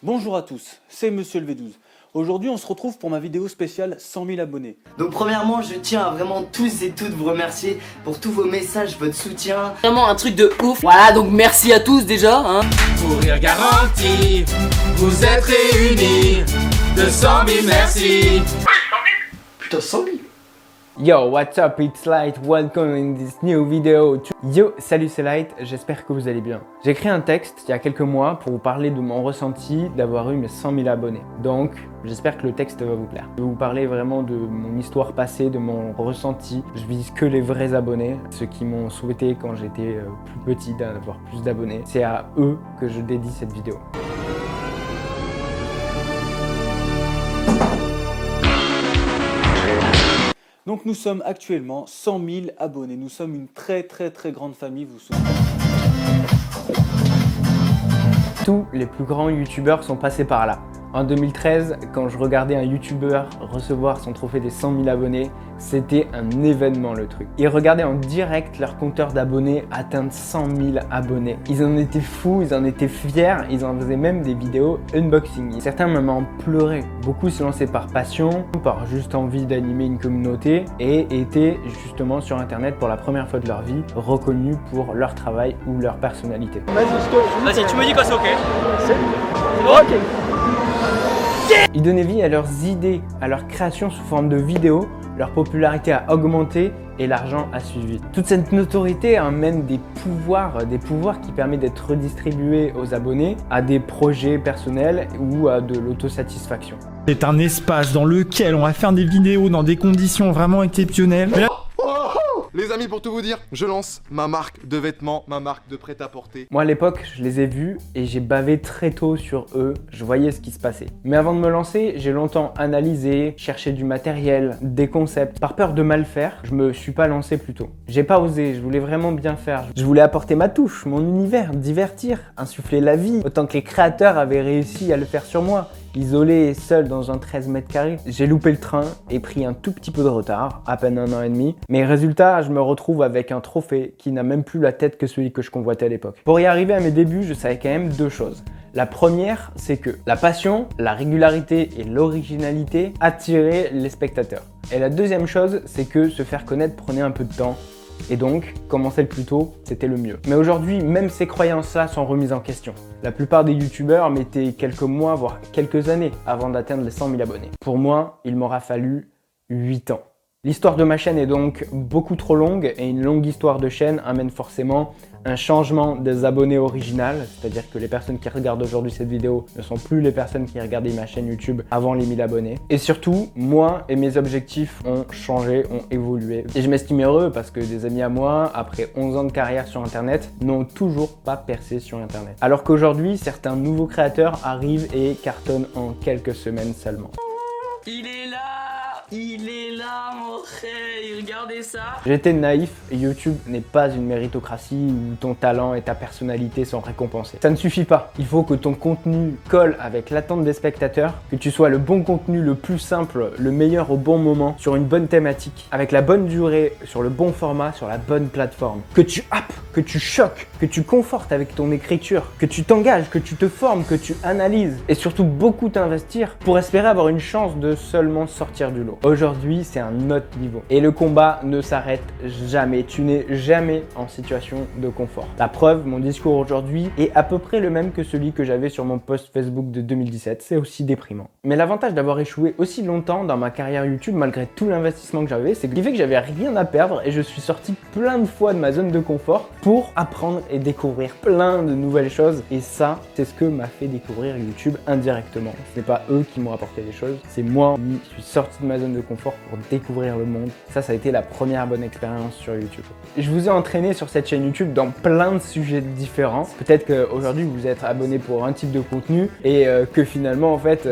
Bonjour à tous, c'est Monsieur le V12. Aujourd'hui, on se retrouve pour ma vidéo spéciale 100 000 abonnés. Donc premièrement, je tiens à vraiment tous et toutes vous remercier pour tous vos messages, votre soutien. Vraiment un truc de ouf. Voilà, donc merci à tous déjà. Hein. Pour rire garanti, vous êtes réunis. 200 000 merci. Putain, 100 000. Yo, what's up, it's Light, welcome in this new video. Yo, salut, c'est Light, j'espère que vous allez bien. J'ai écrit un texte il y a quelques mois pour vous parler de mon ressenti d'avoir eu mes 100 000 abonnés. Donc, j'espère que le texte va vous plaire. Je vais vous parler vraiment de mon histoire passée, de mon ressenti. Je vise que les vrais abonnés, ceux qui m'ont souhaité quand j'étais plus petit d'avoir plus d'abonnés. C'est à eux que je dédie cette vidéo. Donc nous sommes actuellement 100 000 abonnés. Nous sommes une très grande famille, vous souvenez. Tous les plus grands youtubeurs sont passés par là. En 2013, quand je regardais un youtubeur recevoir son trophée des 100 000 abonnés, c'était un événement le truc. Ils regardaient en direct leur compteur d'abonnés atteindre 100 000 abonnés. Ils en étaient fous, ils en étaient fiers, ils en faisaient même des vidéos unboxing. Certains même en pleuraient. Beaucoup se lançaient par passion, par juste envie d'animer une communauté et étaient justement sur internet pour la première fois de leur vie reconnus pour leur travail ou leur personnalité. Vas-y, tu me dis quand c'est ok. Ok. Ils donnaient vie à leurs idées, à leur création sous forme de vidéos, leur popularité a augmenté et l'argent a suivi. Toute cette notoriété amène des pouvoirs qui permettent d'être redistribués aux abonnés, à des projets personnels ou à de l'autosatisfaction. C'est un espace dans lequel on va faire des vidéos dans des conditions vraiment exceptionnelles. Les amis, pour tout vous dire, je lance ma marque de vêtements, ma marque de prêt-à-porter. Moi à l'époque, je les ai vus et j'ai bavé très tôt sur eux, je voyais ce qui se passait. Mais avant de me lancer, j'ai longtemps analysé, cherché du matériel, des concepts. Par peur de mal faire, je me suis pas lancé plus tôt. J'ai pas osé, je voulais vraiment bien faire. Je voulais apporter ma touche, mon univers, divertir, insuffler la vie, autant que les créateurs avaient réussi à le faire sur moi. Isolé et seul dans un 13 mètres carrés, j'ai loupé le train et pris un tout petit peu de retard, à peine 1 an et demi. Mais résultat, je me retrouve avec un trophée qui n'a même plus la tête que celui que je convoitais à l'époque. Pour y arriver à mes débuts, je savais quand même deux choses. La première, c'est que la passion, la régularité et l'originalité attiraient les spectateurs. Et la deuxième chose, c'est que se faire connaître prenait un peu de temps. Et donc, commencer le plus tôt, c'était le mieux. Mais aujourd'hui, même ces croyances-là sont remises en question. La plupart des youtubeurs mettaient quelques mois, voire quelques années avant d'atteindre les 100 000 abonnés. Pour moi, il m'aura fallu 8 ans. L'histoire de ma chaîne est donc beaucoup trop longue et une longue histoire de chaîne amène forcément un changement des abonnés originales, c'est-à-dire que les personnes qui regardent aujourd'hui cette vidéo ne sont plus les personnes qui regardaient ma chaîne YouTube avant les 1000 abonnés. Et surtout, moi et mes objectifs ont changé, ont évolué. Et je m'estime heureux parce que des amis à moi, après 11 ans de carrière sur Internet, n'ont toujours pas percé sur Internet. Alors qu'aujourd'hui, certains nouveaux créateurs arrivent et cartonnent en quelques semaines seulement. Il est là, mon frère, regardez ça. J'étais naïf et YouTube n'est pas une méritocratie où ton talent et ta personnalité sont récompensés. Ça ne suffit pas. Il faut que ton contenu colle avec l'attente des spectateurs, que tu sois le bon contenu le plus simple, le meilleur au bon moment, sur une bonne thématique, avec la bonne durée, sur le bon format, sur la bonne plateforme. Que tu happes, que tu choques, que tu confortes avec ton écriture, que tu t'engages, que tu te formes, que tu analyses et surtout beaucoup t'investir pour espérer avoir une chance de seulement sortir du lot. Aujourd'hui, c'est un autre niveau. Et le combat ne s'arrête jamais. Tu n'es jamais en situation de confort. La preuve, mon discours aujourd'hui est à peu près le même que celui que j'avais sur mon post Facebook de 2017. C'est aussi déprimant. Mais l'avantage d'avoir échoué aussi longtemps dans ma carrière YouTube, malgré tout l'investissement que j'avais, c'est qu'il fait que j'avais rien à perdre et je suis sorti plein de fois de ma zone de confort pour apprendre et découvrir plein de nouvelles choses. Et ça, c'est ce que m'a fait découvrir YouTube indirectement. Ce n'est pas eux qui m'ont apporté des choses, c'est moi qui suis sorti de ma zone de confort pour découvrir le monde. Ça a été la première bonne expérience sur YouTube. Je vous ai entraîné sur cette chaîne YouTube dans plein de sujets différents. Peut-être qu'aujourd'hui vous êtes abonné pour un type de contenu et que finalement en fait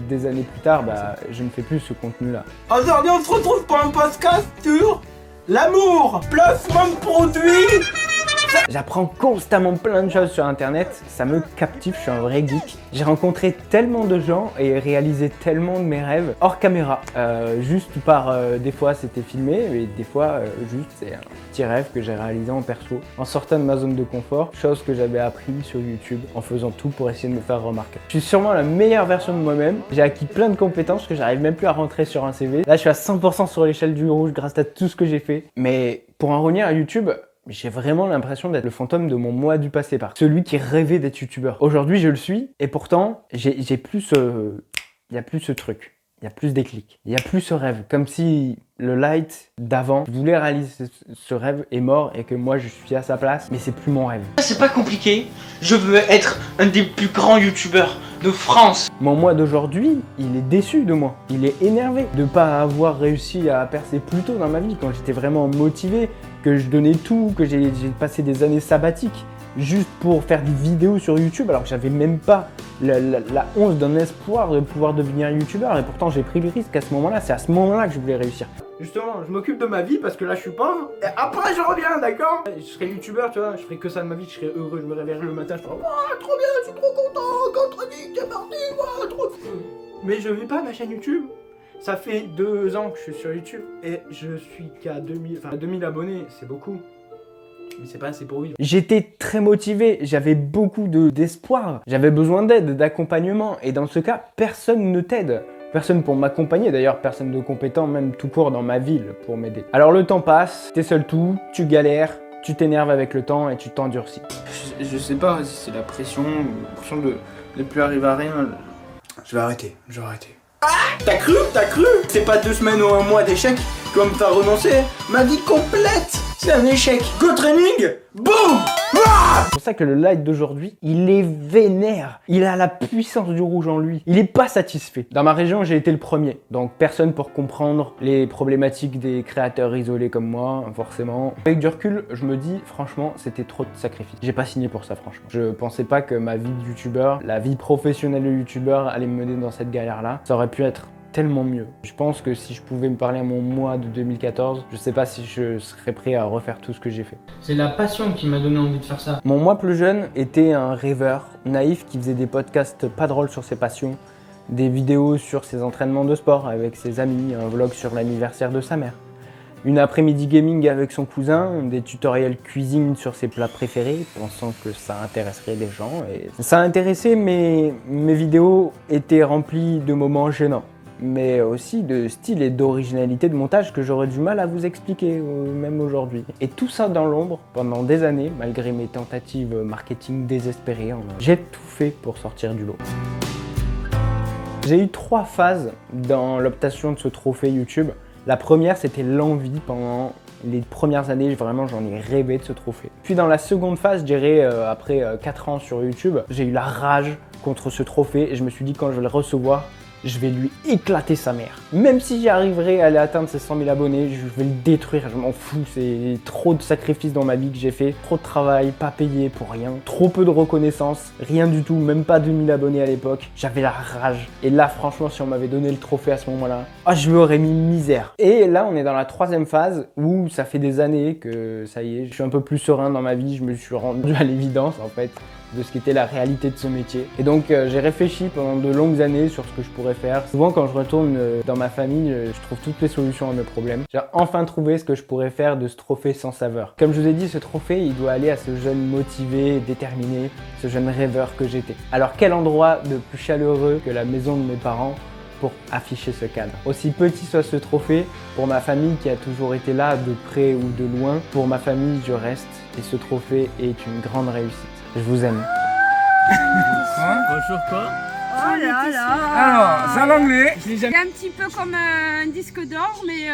des années plus tard, je ne fais plus ce contenu-là. Aujourd'hui, on se retrouve pour un podcast sur l'amour, placement de produits J'apprends constamment plein de choses sur internet, ça me captive, je suis un vrai geek. J'ai rencontré tellement de gens et réalisé tellement de mes rêves hors caméra. Juste par, des fois c'était filmé, mais des fois juste c'est un petit rêve que j'ai réalisé en perso. En sortant de ma zone de confort, chose que j'avais appris sur YouTube en faisant tout pour essayer de me faire remarquer. Je suis sûrement la meilleure version de moi-même, j'ai acquis plein de compétences que j'arrive même plus à rentrer sur un CV. Là je suis à 100% sur l'échelle du rouge grâce à tout ce que j'ai fait. Mais pour en revenir à YouTube, j'ai vraiment l'impression d'être le fantôme de mon moi du passé, celui qui rêvait d'être youtubeur. Aujourd'hui, je le suis, et pourtant, j'ai plus il y a plus ce truc, il y a plus déclic, il y a plus ce rêve, comme si le light d'avant voulait réaliser ce rêve est mort et que moi je suis à sa place, mais c'est plus mon rêve. C'est pas compliqué, je veux être un des plus grands youtubeurs de France. Mon moi d'aujourd'hui, il est déçu de moi, il est énervé de pas avoir réussi à percer plus tôt dans ma vie, quand j'étais vraiment motivé, que je donnais tout, que j'ai passé des années sabbatiques juste pour faire des vidéos sur YouTube alors que j'avais même pas la once d'un espoir de pouvoir devenir youtubeur, et pourtant j'ai pris le risque à ce moment-là, c'est à ce moment-là que je voulais réussir. Justement, je m'occupe de ma vie parce que là je suis pauvre, et après je reviens, d'accord? Je serai youtubeur, tu vois, je ferai que ça de ma vie, je serai heureux, je me réveillerai le matin, je ferai oh, trop bien, je suis trop content, Contre-Nick, t'es parti, wow, trop. Mais je vais pas à ma chaîne YouTube. Ça fait 2 ans que je suis sur YouTube et je suis qu'à 2000 abonnés, c'est beaucoup. Mais c'est pas assez pour vivre. J'étais très motivé, j'avais beaucoup d'espoir, j'avais besoin d'aide, d'accompagnement, et dans ce cas, personne ne t'aide. Personne pour m'accompagner, d'ailleurs personne de compétent, même tout court dans ma ville pour m'aider. Alors le temps passe, t'es seul tout, tu galères, tu t'énerves avec le temps et tu t'endurcis. Je sais pas si c'est la pression de ne plus arriver à rien. Je vais arrêter. Ah, t'as cru? C'est pas 2 semaines ou 1 mois d'échec qui va me faire renoncer. Ma vie complète, c'est un échec. Go training, boum. C'est pour ça que le light d'aujourd'hui, il est vénère. Il a la puissance du rouge en lui. Il est pas satisfait. Dans ma région, j'ai été le premier. Donc personne pour comprendre les problématiques des créateurs isolés comme moi, forcément. Avec du recul, je me dis, franchement, c'était trop de sacrifices. J'ai pas signé pour ça, franchement. Je pensais pas que ma vie de youtubeur, la vie professionnelle de youtubeur allait me mener dans cette galère-là. Ça aurait pu être tellement mieux. Je pense que si je pouvais me parler à mon moi de 2014, je sais pas si je serais prêt à refaire tout ce que j'ai fait. C'est la passion qui m'a donné envie de faire ça. Mon moi plus jeune était un rêveur naïf qui faisait des podcasts pas drôles sur ses passions, des vidéos sur ses entraînements de sport avec ses amis, un vlog sur l'anniversaire de sa mère, une après-midi gaming avec son cousin, des tutoriels cuisine sur ses plats préférés, pensant que ça intéresserait les gens. Et ça intéressait, mais mes vidéos étaient remplies de moments gênants, mais aussi de style et d'originalité de montage que j'aurais du mal à vous expliquer, même aujourd'hui. Et tout ça dans l'ombre, pendant des années, malgré mes tentatives marketing désespérées, j'ai tout fait pour sortir du lot. J'ai eu 3 phases dans l'obtention de ce trophée YouTube. La première, c'était l'envie. Pendant les premières années, vraiment, j'en ai rêvé de ce trophée. Puis dans la seconde phase, je dirais, après 4 ans sur YouTube, j'ai eu la rage contre ce trophée et je me suis dit, quand je vais le recevoir, je vais lui éclater sa mère. Même si j'y arriverai à aller atteindre ses 100 000 abonnés, je vais le détruire, je m'en fous. C'est trop de sacrifices dans ma vie que j'ai fait, trop de travail, pas payé pour rien, trop peu de reconnaissance, rien du tout, même pas 2000 abonnés à l'époque. J'avais la rage. Et là, franchement, si on m'avait donné le trophée à ce moment-là, je m'aurais mis misère. Et là, on est dans la 3e phase où ça fait des années que ça y est, je suis un peu plus serein dans ma vie, je me suis rendu à l'évidence en fait de ce qu'était la réalité de ce métier. Et donc j'ai réfléchi pendant de longues années sur ce que je pourrais faire. Souvent quand je retourne dans ma famille, je trouve toutes les solutions à mes problèmes. J'ai enfin trouvé ce que je pourrais faire de ce trophée sans saveur. Comme je vous ai dit, ce trophée, il doit aller à ce jeune motivé, déterminé, ce jeune rêveur que j'étais. Alors quel endroit de plus chaleureux que la maison de mes parents pour afficher ce cadre. Aussi petit soit ce trophée, pour ma famille qui a toujours été là, de près ou de loin, pour ma famille je reste et ce trophée est une grande réussite. Je vous aime. Bonjour quoi? Oh là là. Alors, c'est en anglais. C'est un petit peu comme un disque d'or, mais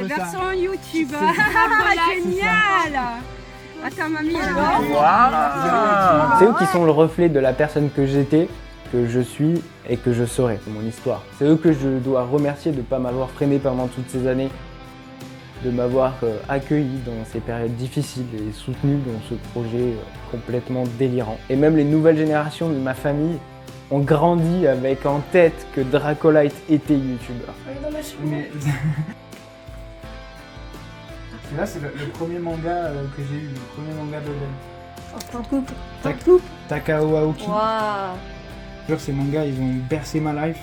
version YouTube. Génial. Attends, mamie. C'est eux qui sont le reflet de la personne que j'étais, que je suis et que je serai. C'est mon histoire. C'est eux que je dois remercier de ne pas m'avoir freiné pendant toutes ces années, de m'avoir accueilli dans ces périodes difficiles et soutenu dans ce projet complètement délirant. Et même les nouvelles générations de ma famille ont grandi avec en tête que Dracolite était youtubeur. Et là, c'est le premier manga que j'ai eu, le premier manga de Len. Oh, t'en coupes. T'en coupes. Takao Aoki. Waouh. Jure, ces mangas, ils ont bercé ma life.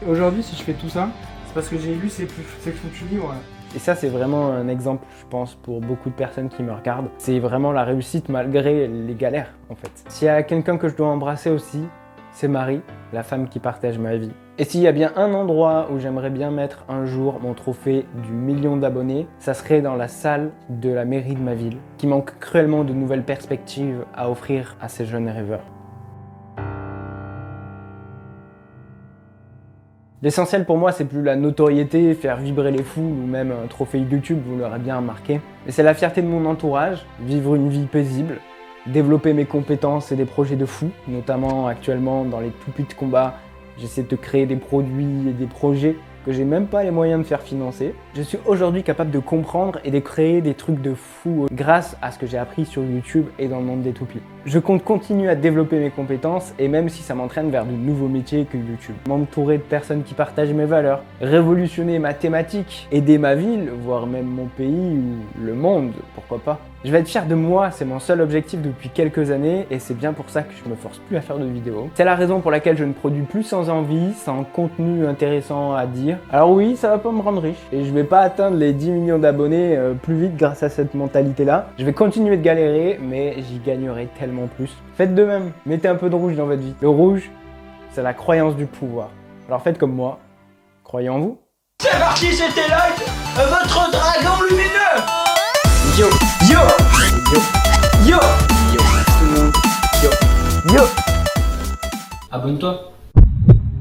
Aujourd'hui, si je fais tout ça, c'est parce que j'ai lu ces foutus livres. Et ça, c'est vraiment un exemple, je pense, pour beaucoup de personnes qui me regardent. C'est vraiment la réussite malgré les galères, en fait. S'il y a quelqu'un que je dois embrasser aussi, c'est Marie, la femme qui partage ma vie. Et s'il y a bien un endroit où j'aimerais bien mettre un jour mon trophée du 1 million d'abonnés, ça serait dans la salle de la mairie de ma ville, qui manque cruellement de nouvelles perspectives à offrir à ces jeunes rêveurs. L'essentiel pour moi, c'est plus la notoriété, faire vibrer les foules ou même un trophée YouTube, vous l'aurez bien remarqué. Mais c'est la fierté de mon entourage, vivre une vie paisible, développer mes compétences et des projets de fou, notamment actuellement dans les tout petits combats. J'essaie de créer des produits et des projets que j'ai même pas les moyens de faire financer. Je suis aujourd'hui capable de comprendre et de créer des trucs de fou grâce à ce que j'ai appris sur YouTube et dans le monde des toupies. Je compte continuer à développer mes compétences et même si ça m'entraîne vers de nouveaux métiers que YouTube. M'entourer de personnes qui partagent mes valeurs, révolutionner ma thématique, aider ma ville, voire même mon pays ou le monde, pourquoi pas. Je vais être fier de moi, c'est mon seul objectif depuis quelques années et c'est bien pour ça que je me force plus à faire de vidéos. C'est la raison pour laquelle je ne produis plus sans envie, sans contenu intéressant à dire. Alors oui, ça va pas me rendre riche et je vais pas atteindre les 10 millions d'abonnés plus vite grâce à cette mentalité-là. Je vais continuer de galérer, mais j'y gagnerai tellement plus. Faites de même, mettez un peu de rouge dans votre vie. Le rouge, c'est la croyance du pouvoir. Alors faites comme moi, croyez en vous. C'est parti, c'était like votre dragon lumineux. Yo, yo, yo, yo, yo, tout le monde, yo, yo. Abonne-toi.